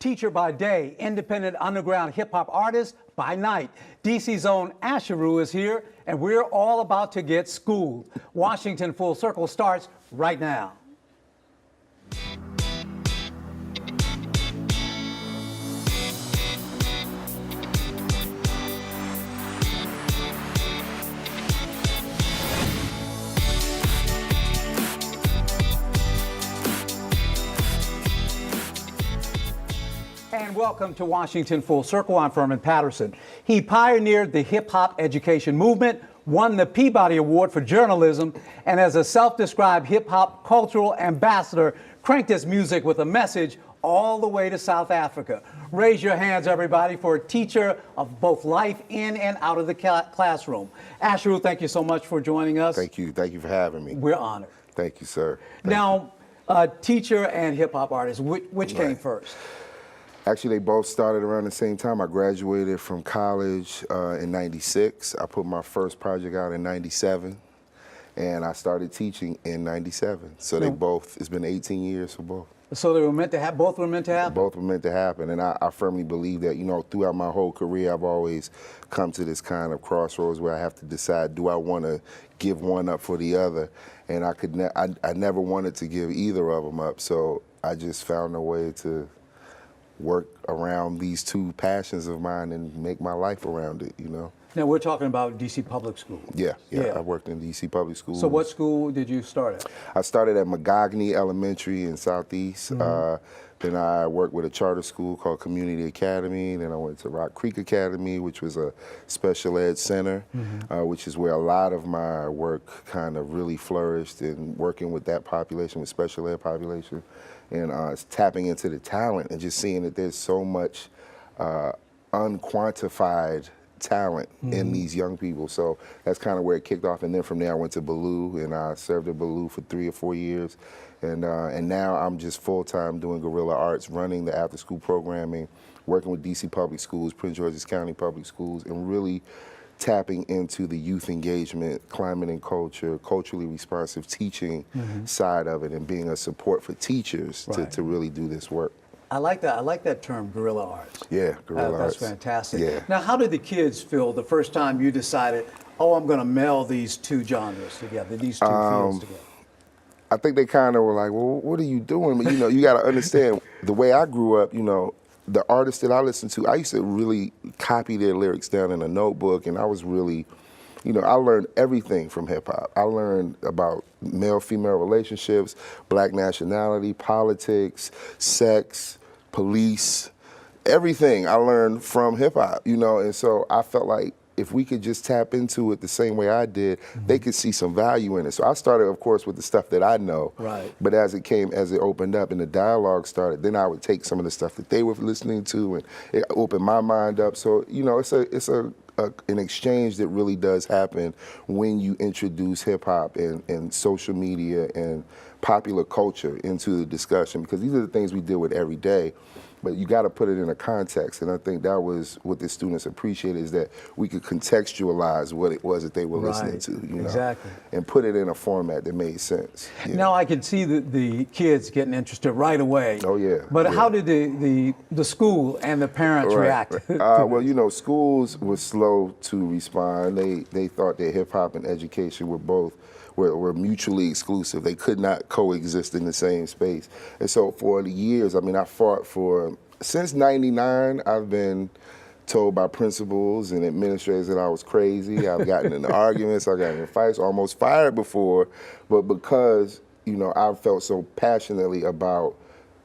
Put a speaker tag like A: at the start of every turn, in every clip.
A: Teacher by day, independent underground hip-hop artist by night. DC's own Asheru is here, and we're all about to get schooled. Washington Full Circle starts right now. And welcome to Washington Full Circle. I'm Furman Patterson. He pioneered the hip-hop education movement, won the Peabody Award for journalism, and as a self-described hip-hop cultural ambassador, cranked his music with a message all the way to South Africa. Raise your hands, everybody, for a teacher of both life in and out of the classroom. Asheru, thank you so much for joining us.
B: Thank you. Thank you for having me.
A: We're honored.
B: Thank you, sir.
A: Now, teacher and hip-hop artist, which came first?
B: Actually, they both started around the same time. I graduated from college in '96. I put my first project out in '97, and I started teaching in '97. So they both, it's been 18 years for both.
A: So they were meant to have, both were meant to happen?
B: Both were meant to happen, and I firmly believe that, you know, throughout my whole career, I've always come to this kind of crossroads where I have to decide, do I want to give one up for the other? And I never wanted to give either of them up, so I just found a way to work around these two passions of mine and make my life around it, you know.
A: Now we're talking about DC Public School.
B: Yeah. I worked in DC Public Schools.
A: So what school did you start at?
B: I started at Magogny Elementary in Southeast. Then I worked with a charter school called Community Academy. Then I went to Rock Creek Academy, which was a special ed center, which is where a lot of my work kind of really flourished in working with that population, with special ed population, and tapping into the talent and just seeing that there's so much unquantified talent in these young people. So that's kind of where it kicked off. And then from there I went to Ballou, and I served at Ballou for 3 or 4 years. And now I'm just full-time doing guerrilla arts, running the after-school programming, working with DC Public Schools, Prince George's County Public Schools, and really tapping into the youth engagement, climate and culture, culturally responsive teaching side of it, and being a support for teachers to really do this work.
A: I like that. I like that term, guerrilla arts.
B: Yeah, guerrilla arts.
A: That's fantastic.
B: Yeah.
A: Now, how did the kids feel the first time you decided, oh, I'm going to meld these two genres together, these two fields together?
B: I think they kind of were like, well, what are you doing? But, you know, you got to understand, the way I grew up, you know, the artists that I listened to, I used to really copy their lyrics down in a notebook, and I was really, you know, I learned everything from hip hop. I learned about male-female relationships, black nationality, politics, sex, police, everything I learned from hip hop, you know, and so I felt like if we could just tap into it the same way I did, they could see some value in it. So I started, of course, with the stuff that I know. Right. But as it opened up and the dialogue started, then I would take some of the stuff that they were listening to, and it opened my mind up. So, you know, it's an exchange that really does happen when you introduce hip hop and social media and popular culture into the discussion, because these are the things we deal with every day. But you got to put it in a context, and I think that was what the students appreciated, is that we could contextualize what it was that they were listening to, you know, and put it in a format that made sense.
A: Now I can see the kids getting interested right away.
B: Oh yeah.
A: But how did the school and the parents react?
B: Well, you know, schools were slow to respond. They thought that hip hop and education were mutually exclusive. They could not coexist in the same space. And so for the years, I mean, I fought since '99, I've been told by principals and administrators that I was crazy. I've gotten in arguments, I've gotten in fights, almost fired before, but because, you know, I felt so passionately about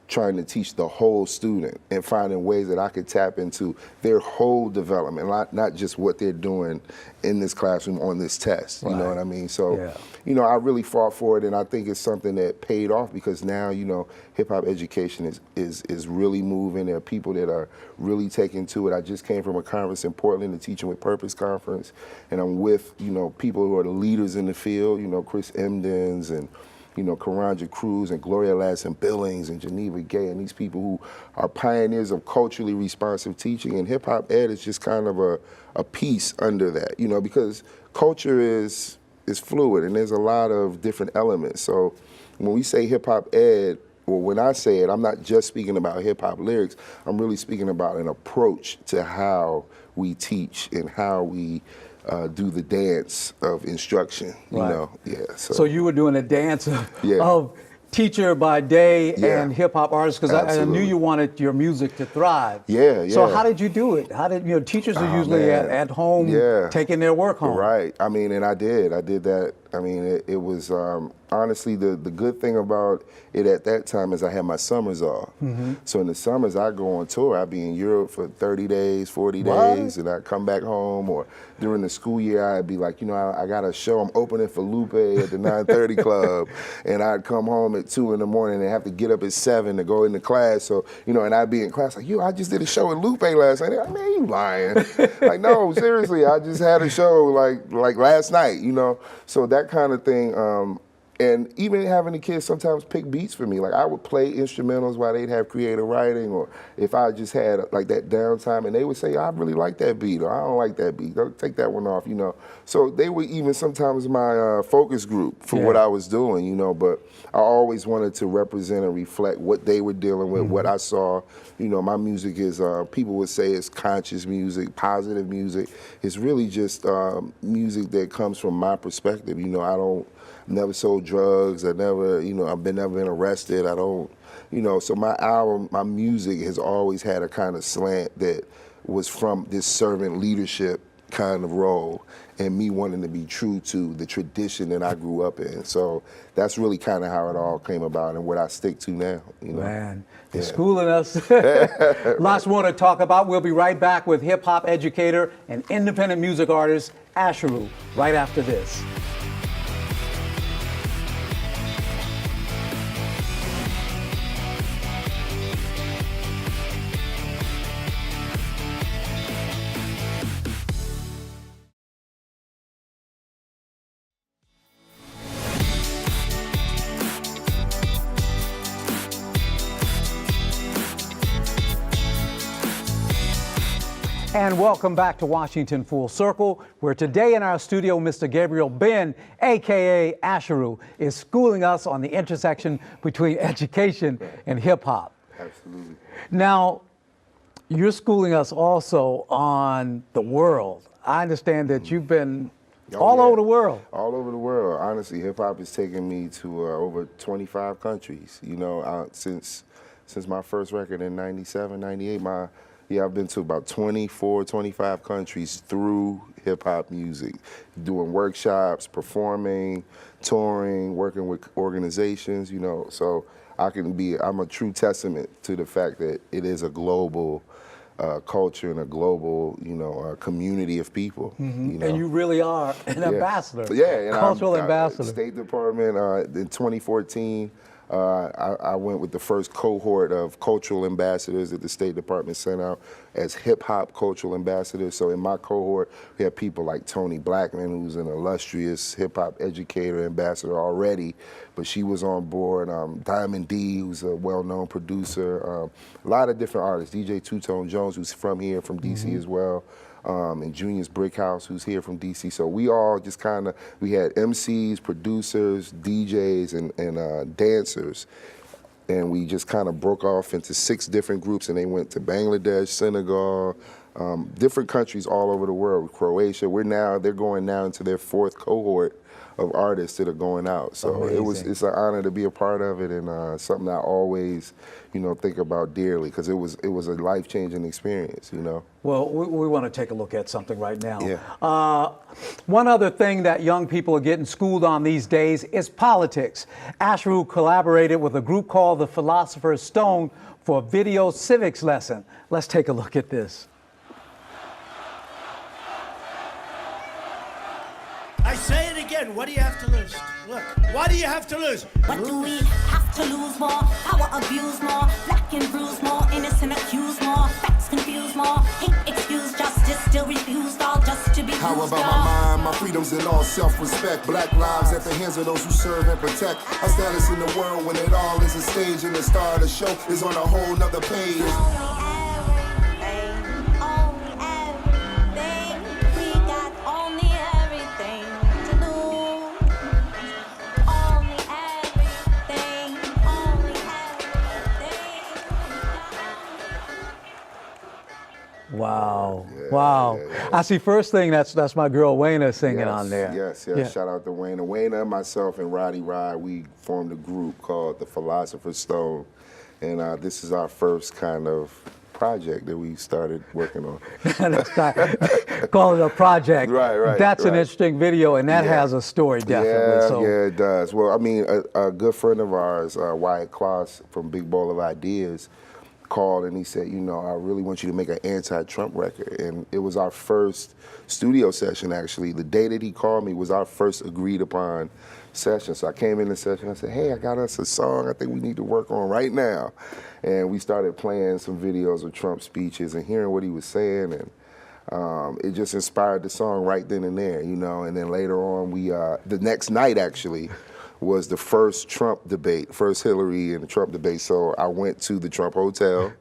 B: trying to teach the whole student and finding ways that I could tap into their whole development, not just what they're doing in this classroom on this test, you know what I mean? So, you know, I really fought for it, and I think it's something that paid off, because now, you know, hip hop education is really moving. There are people that are really taking to it. I just came from a conference in Portland, the Teaching with Purpose conference, and I'm with, you know, people who are the leaders in the field, you know, Chris Emdens and, you know, Karanja Cruz and Gloria Ladson Billings and Geneva Gay, and these people who are pioneers of culturally responsive teaching. And hip hop ed is just kind of a piece under that, you know, because culture is fluid and there's a lot of different elements. So when we say hip hop ed, well, when I say it, I'm not just speaking about hip hop lyrics. I'm really speaking about an approach to how we teach and how we do the dance of instruction. You
A: Right.
B: know, yeah.
A: So you were doing a dance
B: Yeah.
A: of teacher by day
B: Yeah.
A: and hip hop artist, because I knew
B: Absolutely.
A: you wanted your music to thrive.
B: Yeah,
A: So
B: yeah.
A: how did you do it? How did teachers are
B: Oh,
A: usually
B: man.
A: at home
B: Yeah.
A: taking their work home?
B: Right. I mean, and I did that. I mean, it was honestly the good thing about it at that time is I had my summers off. So in the summers I go on tour. I'd be in Europe for 30 days, 40
A: What?
B: days, and I'd come back home. Or during the school year I'd be like, I got a show. I'm opening for Lupe at the 9:30 Club, and I'd come home at 2 in the morning and have to get up at 7 to go into class. So and I'd be in class like, I just did a show with Lupe last night. Like, man, you lying? Like, no, seriously, I just had a show like last night. So that kind of thing. And even having the kids sometimes pick beats for me. Like I would play instrumentals while they'd have creative writing, or if I just had like that downtime and they would say, I really like that beat, or I don't like that beat, don't take that one off, So they were even sometimes my focus group for what I was doing, but I always wanted to represent and reflect what they were dealing with, what I saw. My music is, people would say it's conscious music, positive music. It's really just music that comes from my perspective. I never sold drugs. I've never been arrested. I don't, so my album, my music has always had a kind of slant that was from this servant leadership kind of role and me wanting to be true to the tradition that I grew up in. So that's really kind of how it all came about and what I stick to now.
A: Man, you're schooling us. Lots more to talk about. We'll be right back with hip hop educator and independent music artist Asheru right after this. And welcome back to Washington Full Circle, where today in our studio, Mr. Gabriel Ben, aka Asheru, is schooling us on the intersection between education and hip hop.
B: Absolutely.
A: Now, you're schooling us also on the world. I understand that you've been all over the world.
B: All over the world. Honestly, hip hop has taken me to over 25 countries. Since my first record in 97, 98, I've been to about 24, 25 countries through hip hop music, doing workshops, performing, touring, working with organizations, so I'm a true testament to the fact that it is a global culture and a global, community of people.
A: And you really are an ambassador,
B: and
A: cultural ambassador.
B: State Department in 2014. I went with the first cohort of cultural ambassadors that the State Department sent out as hip-hop cultural ambassadors. So in my cohort, we have people like Tony Blackman, who's an illustrious hip-hop educator, ambassador already, but she was on board. Diamond D, who's a well-known producer. A lot of different artists. DJ Two-Tone Jones, who's from here, from D.C. as well. And Junior's Brickhouse, who's here from DC. So we all just we had MCs, producers, DJs, and dancers. And we just kind of broke off into 6 different groups, and they went to Bangladesh, Senegal, different countries all over the world, Croatia. They're going now into their 4th cohort of artists that are going out. So it's an honor to be a part of it, and something I always, think about dearly, because it was a life-changing experience,
A: Well, we want to take a look at something right now.
B: Yeah.
A: One other thing that young people are getting schooled on these days is politics. Asheru collaborated with a group called the Philosopher's Stone for a video civics lesson. Let's take a look at this.
C: I say it again, what do you have to lose? Look, what do you have to lose?
D: What do we have to lose more? Power abuse more, black and bruise more, innocent accused more, facts confused more, hate excuse justice still refused, all just to be used.
E: How about my mind, my freedoms, and all self-respect? Black lives at the hands of those who serve and protect. Our status in the world when it all is a stage and the star of the show is on a whole nother page.
A: Wow.
B: Yeah,
A: Wow.
B: yeah, yeah.
A: I see first thing that's my girl Wayna singing on there.
B: Yes.
A: Yeah.
B: Shout out to Wayna. Wayna, myself, and Roddy Rod, we formed a group called the Philosopher's Stone. And this is our first kind of project that we started working on.
A: Call it a project.
B: Right.
A: That's an interesting video, and that has a story, definitely.
B: Yeah, it does. Well, I mean, a good friend of ours, Wyatt Kloss from Big Bowl of Ideas, called and he said, you know, I really want you to make an anti-Trump record. And it was our first studio session, actually. The day that he called me was our first agreed upon session. So I came in the session, I said, hey, I got us a song I think we need to work on right now. And we started playing some videos of Trump speeches and hearing what he was saying, and it just inspired the song right then and there, you know. And then later on, the next night actually was the first Trump debate, first Hillary and the Trump debate. So I went to the Trump Hotel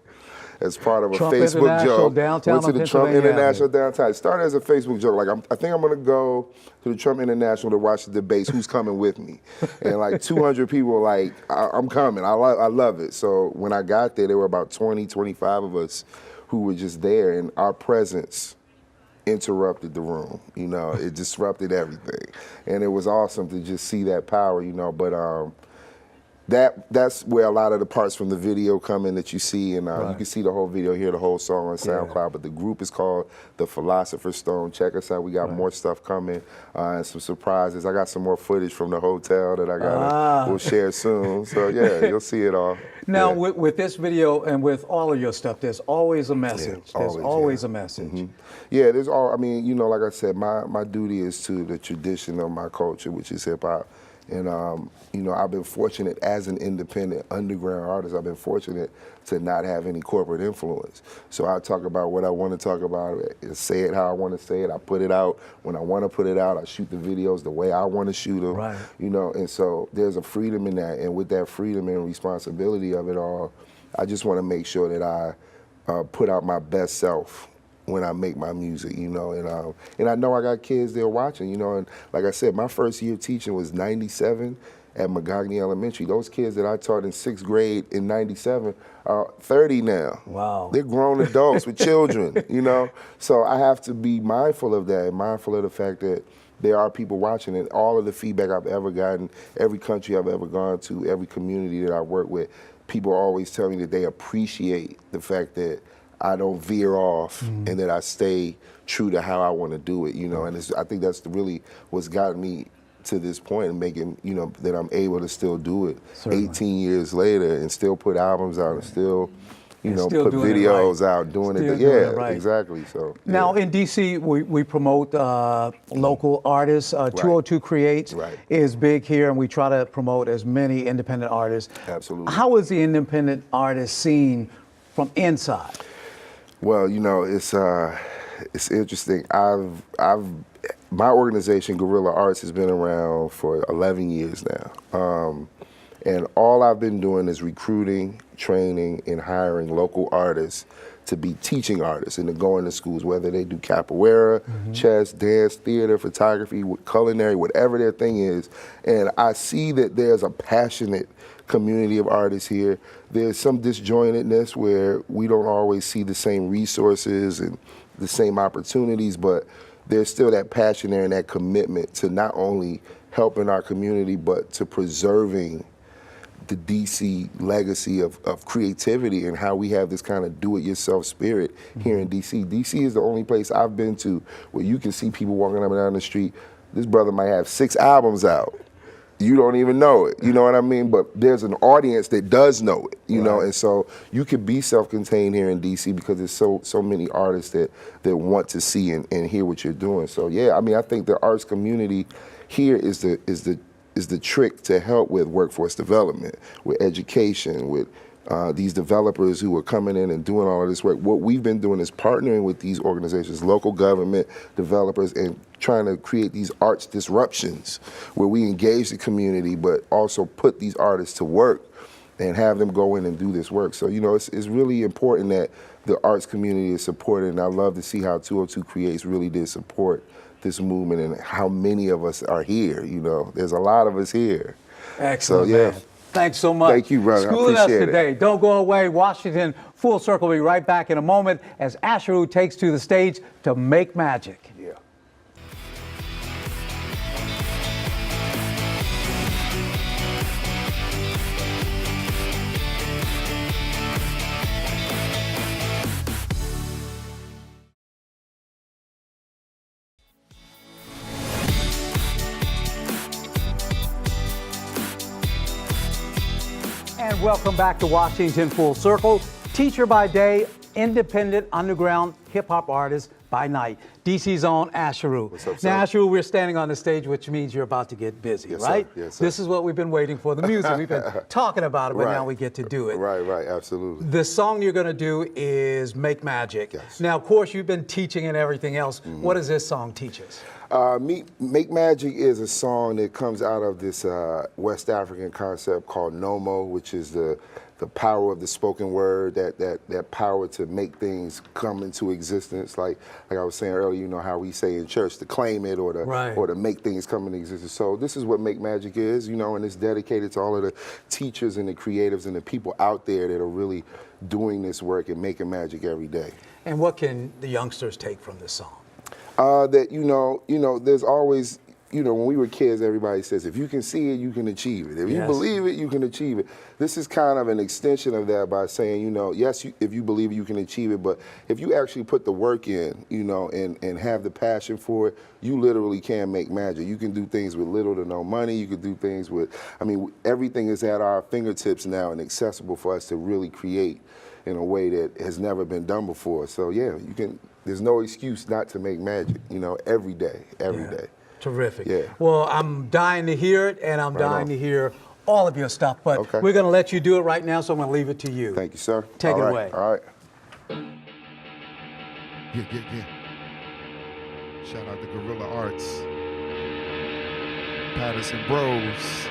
B: as part of a
A: Trump
B: Facebook
A: International
B: joke.
A: downtown
B: Went to the Trump
A: Pennsylvania
B: International downtown. It started as a Facebook joke. Like, I think I'm gonna go to the Trump International to watch the debates. Who's coming with me? And like 200 people were like, I'm coming. I love it. So when I got there were about 20, 25 of us who were just there, and our presence interrupted the room. You know, it disrupted everything. And it was awesome to just see that power, you know. But that's where a lot of the parts from the video come in that you see, and you can see the whole video, hear the whole song on SoundCloud. But the group is called The Philosopher's Stone. Check us out. We got more stuff coming and some surprises. I got some more footage from the hotel that I got. We'll share soon. So yeah, you'll see it all.
A: Now, with this video and with all of your stuff, there's always a message. There's always a message.
B: Mm-hmm. Yeah, there's all. I mean, you know, like I said, my duty is to the tradition of my culture, which is hip hop. And, you know, I've been fortunate as an independent underground artist, I've been fortunate to not have any corporate influence. So I talk about what I want to talk about, say it how I want to say it. I put it out when I want to put it out. I shoot the videos the way I want to shoot them, you know, and so there's a freedom in that. And with that freedom and responsibility of it all, I just want to make sure that I put out my best self when I make my music, you know, and I know I got kids there watching, you know, and like I said, my first year teaching was 97 at Magogny Elementary. Those kids that I taught in 6th grade in 97 are 30 now.
A: Wow.
B: They're grown adults with children, you know, so I have to be mindful of that, and mindful of the fact that there are people watching, and all of the feedback I've ever gotten, every country I've ever gone to, every community that I work with, people always tell me that they appreciate the fact that I don't veer off and that I stay true to how I want to do it, you know, and I think that's really what's gotten me to this point and making, you know, that I'm able to still do it 18 years later and still put albums out and still, you know, put videos out, doing it. Yeah, exactly. So
A: now in DC, we promote local artists. 202 Creates is big here, and we try to promote as many independent artists.
B: Absolutely.
A: How is the independent artist scene from inside?
B: Well, you know, it's interesting. My organization, Guerrilla Arts, has been around for 11 years now. And all I've been doing is recruiting, training, and hiring local artists to be teaching artists and to go into schools, whether they do capoeira, chess, dance, theater, photography, culinary, whatever their thing is. And I see that there's a passionate community of artists here. There's some disjointedness where we don't always see the same resources and the same opportunities, but there's still that passion there and that commitment to not only helping our community, but to preserving the DC legacy of creativity and how we have this kind of do-it-yourself spirit here in DC. DC is the only place I've been to where you can see people walking up and down the street. This brother might have 6 albums out. You don't even know it, you know what I mean? But there's an audience that does know it, you know, and so you could be self-contained here in DC because there's so many artists that want to see and hear what you're doing. So yeah, I mean, I think the arts community here is the trick to help with workforce development, with education, with these developers who are coming in and doing all of this work. What we've been doing is partnering with these organizations, local government, developers, and trying to create these arts disruptions where we engage the community, but also put these artists to work and have them go in and do this work. So, you know, it's really important that the arts community is supported, and I love to see how 202 Creates really did support this movement and how many of us are here, you know. There's a lot of us here.
A: Excellent,
B: so, yeah.
A: man. Thanks so much.
B: Thank you, brother. I
A: Schooling us
B: appreciate it.
A: today. Don't go away. Washington Full Circle will be right back in a moment as Asheru takes to the stage to make magic.
B: Yeah.
A: And welcome back to Washington Full Circle. Teacher by day, independent underground hip hop artist by night. DC's own Asheru.
B: What's up,
A: now,
B: sir?
A: Asheru, we're standing on the stage, which means you're about to get busy,
B: Yes,
A: right?
B: sir. Yes, sir.
A: This is what we've been waiting for, the music. We've been talking about it, but
B: Right.
A: now we get to do it.
B: Right, absolutely.
A: The song you're going to do is Make Magic.
B: Yes.
A: Now, of course, you've been teaching and everything else. What does this song teach us?
B: Make Magic is a song that comes out of this West African concept called Nomo, which is the power of the spoken word, that power to make things come into existence. Like I was saying earlier, you know how we say in church to claim it or to
A: Right.
B: or to make things come into existence. So this is what Make Magic is, you know, and it's dedicated to all of the teachers and the creatives and the people out there that are really doing this work and making magic every day.
A: And what can the youngsters take from this song?
B: That you know, there's always, you know, when we were kids, everybody says, if you can see it, you can achieve it. If you
A: Yes.
B: believe it, you can achieve it. This is kind of an extension of that by saying, you know, yes, if you believe it, you can achieve it, but if you actually put the work in, you know, and have the passion for it, you literally can make magic. You can do things with little to no money. You can do things with, I mean, everything is at our fingertips now and accessible for us to really create in a way that has never been done before. So yeah, you can. There's no excuse not to make magic, you know, every day.
A: Terrific.
B: Yeah.
A: Well, I'm dying to hear it, and I'm dying
B: on.
A: to hear all of your stuff, but
B: Okay.
A: we're going to let you do it right now, so I'm going to leave it to you.
B: Thank you, sir.
A: Take
B: All
A: it
B: right,
A: away.
B: All right.
F: Yeah. Shout out to Guerrilla Arts. Patterson Bros.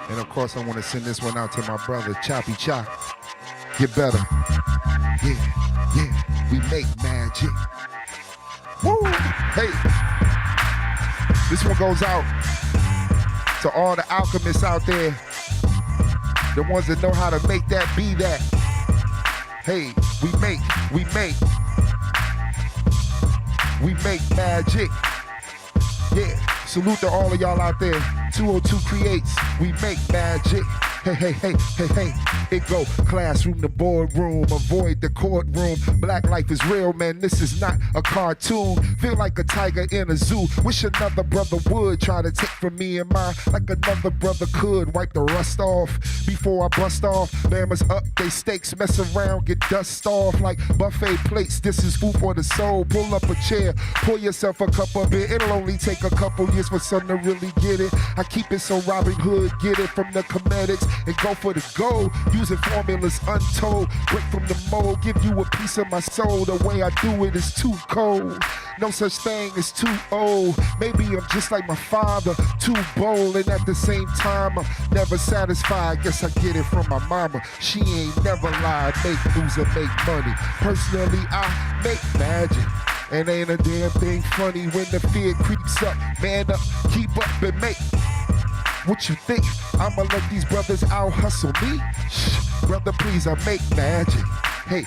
F: And of course, I want to send this one out to my brother, Choppy Chop. Get better. Yeah. We make magic. Woo! Hey. This one goes out to all the alchemists out there. The ones that know how to make that be that. Hey, we make magic. Yeah, salute to all of y'all out there. 202 creates, we make magic. Hey. It go classroom to boardroom, avoid the courtroom. Black life is real, man, this is not a cartoon. Feel like a tiger in a zoo. Wish another brother would try to take from me and mine like another brother could. Wipe the rust off before I bust off. Bama's up, they steaks, mess around, get dust off like buffet plates. This is food for the soul. Pull up a chair, pour yourself a cup of beer. It'll only take a couple years for some to really get it. I keep it so Robin Hood get it from the comedics and go for the gold. Using formulas untold, break from the mold, give you a piece of my soul. The way I do it is too cold. No such thing as too old. Maybe I'm just like my father, too bold, and at the same time I'm never satisfied. Guess I get it from my mama. She ain't never lied. Make moves and make money. Personally, I make magic. And ain't a damn thing funny when the fear creeps up. Man up, keep up and make. What you think? I'ma let these brothers out hustle me? Shh, brother, please, I make magic. Hey,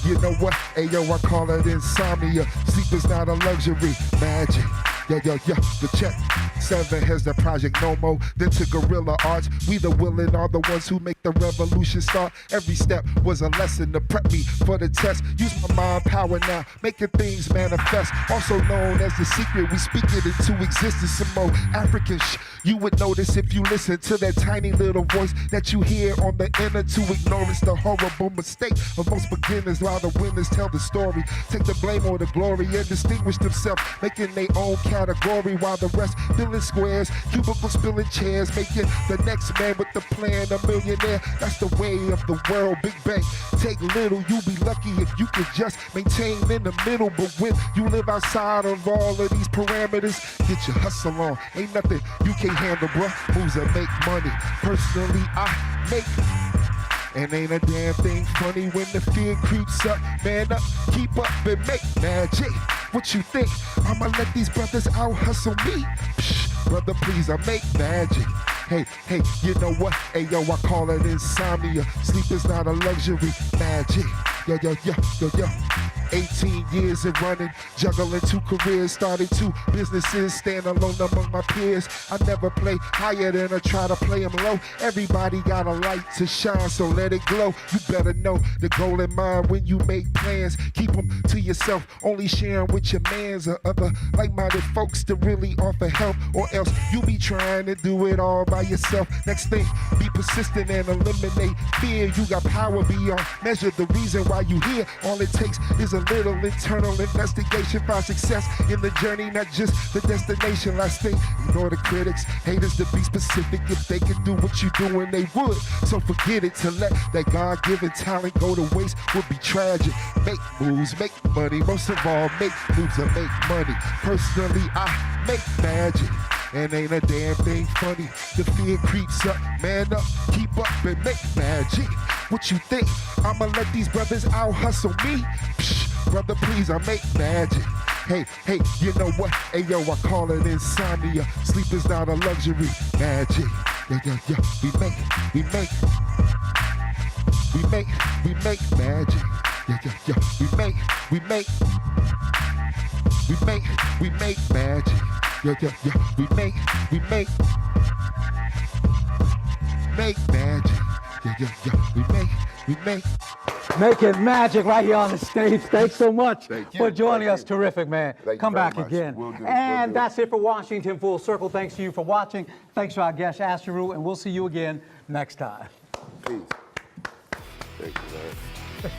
F: you know what? Hey, yo, I call it insomnia. Sleep is not a luxury. Magic. Yeah, the check. 7 has the project Nomo, then to Guerrilla Arts. We the willing are the ones who make the revolution start. Every step was a lesson to prep me for the test. Use my mind power now, making things manifest. Also known as the secret, we speak it into existence. Some more African you would notice if you listen to that tiny little voice that you hear on the inner to ignore. It's the horrible mistake of most beginners while the winners tell the story. Take the blame or the glory and distinguish themselves, making their own category while the rest filling squares, cubicles spilling chairs, making the next man with the plan a millionaire. That's the way of the world, Big Bang. Take little, you be lucky if you can just maintain in the middle. But when you live outside of all of these parameters, get your hustle on. Ain't nothing you can't handle, bruh. Moves that make money. Personally, I make. And ain't a damn thing funny when the fear creeps up. Man up, keep up and make magic. What you think? I'ma let these brothers out hustle me? Psh, brother, please, I make magic. Hey, hey, you know what? Hey, yo, I call it insomnia. Sleep is not a luxury. Magic. Yo, yo, yo, yo, yo. 18 years and running, juggling 2 careers, started 2 businesses, stand alone among my peers. I never play higher than I try to play them low. Everybody got a light to shine, so let it glow. You better know the goal in mind when you make plans. Keep them to yourself, only sharing with your mans or other like-minded folks to really offer help, or else you be trying to do it all by yourself. Next thing, be persistent and eliminate fear. You got power beyond measure, the reason why you here. All it takes is a little internal investigation, find success in the journey, not just the destination. Last thing, ignore the critics, haters to be specific. If they could do what you doing, they would. So forget it, to let that God-given talent go to waste would be tragic. Make moves, make money, most of all, make moves and make money. Personally, I make magic, and ain't a damn thing funny. The fear creeps up, man up, keep up and make magic. What you think? I'ma let these brothers out hustle me? Psh, brother, please, I make magic. Hey, hey, you know what? Hey, yo, I call it insomnia. Sleep is not a luxury. Magic. Yo, yo, yo, we make magic. Yo, yo, yo, we make magic. Yo, yo, yo, we make magic. Yeah, yeah, yeah. We make.
A: Making magic right here on the stage. Thanks so much
B: Thank you.
A: for joining
B: Thank
A: us.
B: you.
A: Terrific, man.
B: Thank you
A: Come
B: very
A: back
B: much.
A: again.
B: Will do.
A: And
B: Will do.
A: that's it for Washington Full Circle. Thanks to you for watching. Thanks to our guest, Asheru, and we'll see you again next time.
B: Peace. Thank you, man.